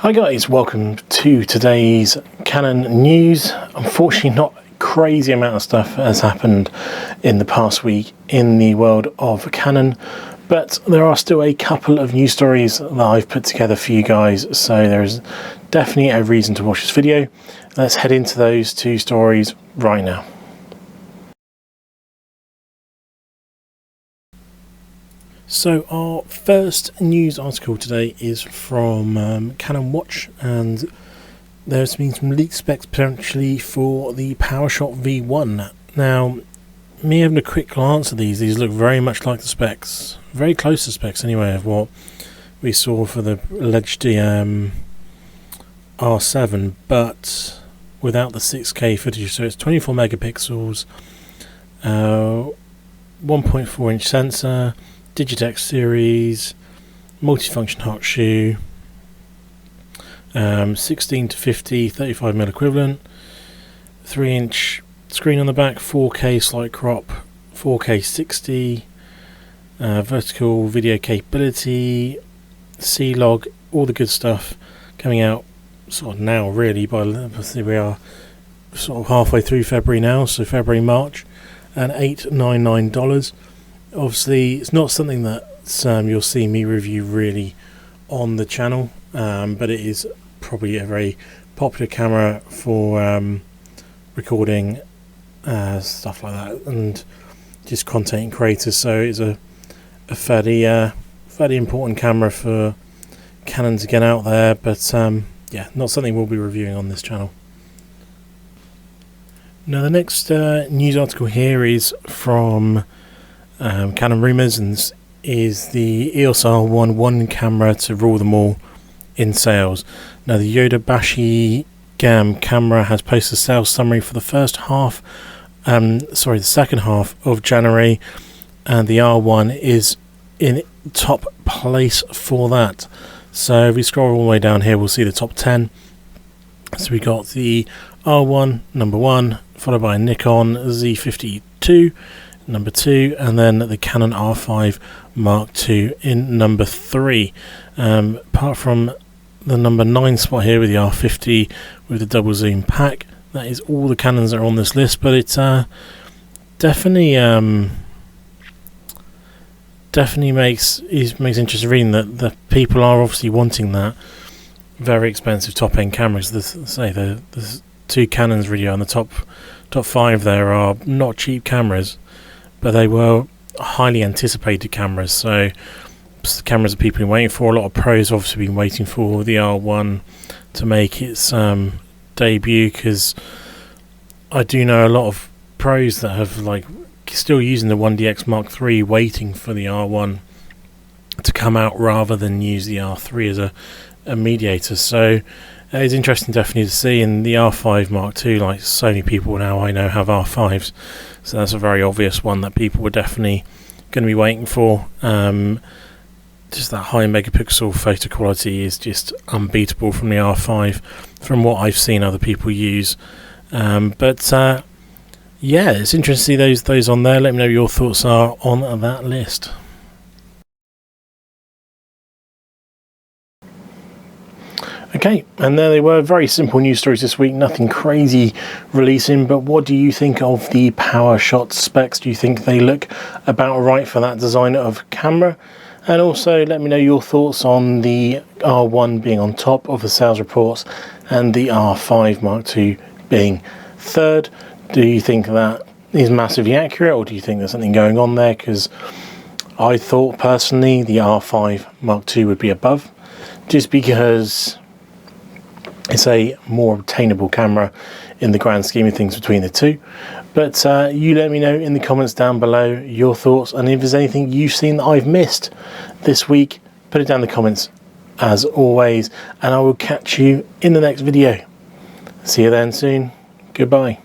Hi guys, welcome to today's Canon news. Unfortunately, not a crazy amount of stuff has happened in the past week in the world of Canon, but there are still a couple of news stories that I've put together for you guys, so there's definitely a reason to watch this video. Let's head into those two stories right now. So our first news article today is from Canon Watch, and there's been some leaked specs potentially for the PowerShot V1. Now, me having a quick glance at these look very much like the specs, very close to specs anyway, of what we saw for the alleged R7, but without the 6K footage. So it's 24 megapixels, 1.4 inch sensor, Digitex series, multifunction hot shoe, 16 to 50, 35mm equivalent, 3-inch screen on the back, 4K slight crop, 4K 60, vertical video capability, C-Log, all the good stuff coming out sort of now really. We are sort of halfway through February now, so February, March, and $899. Obviously, it's not something that you'll see me review really on the channel, but it is probably a very popular camera for recording stuff like that and just content creators. So it's a fairly important camera for Canon to get out there, but yeah, not something we'll be reviewing on this channel. Now, the next news article here is from Canon Rumors, and is the EOS R1 one camera to rule them all in sales. Now, the Yodobashi Gam camera has posted a sales summary for the second half of January, and the R1 is in top place for that. So if we scroll all the way down here, we'll see the top 10. So we got the R1 number 1, followed by Nikon Z52 number 2, and then the Canon R5 Mark II in number 3. Apart from the number 9 spot here with the R50 with the double zoom pack, that is all the Canons that are on this list. But it's definitely makes interesting reading that the people are obviously wanting that very expensive top end cameras. The two Canons really on the top 5 there are not cheap cameras, but they were highly anticipated cameras. So the cameras that people have been waiting for. A lot of pros obviously been waiting for the R1 to make its debut, because I do know a lot of pros that have still using the 1DX Mark III, waiting for the R1 to come out rather than use the R3 as a mediator. So it's interesting definitely to see. In the R5 Mark II, like so many people now I know have R5s, so that's a very obvious one that people were definitely going to be waiting for. Just that high megapixel photo quality is just unbeatable from the R5 from what I've seen other people use. Yeah, it's interesting to see those on there. Let me know what your thoughts are on that list. Okay, and there they were. Very simple news stories this week, nothing crazy releasing, but what do you think of the PowerShot specs? Do you think they look about right for that design of camera? And also let me know your thoughts on the R1 being on top of the sales reports and the R5 Mark II being third. Do you think that is massively accurate, or do you think there's something going on there? Because I thought personally the R5 Mark II would be above, just because it's a more obtainable camera in the grand scheme of things between the two. But you let me know in the comments down below your thoughts, and if there's anything you've seen that I've missed this week, put it down in the comments as always, and I will catch you in the next video. See you then soon. Goodbye.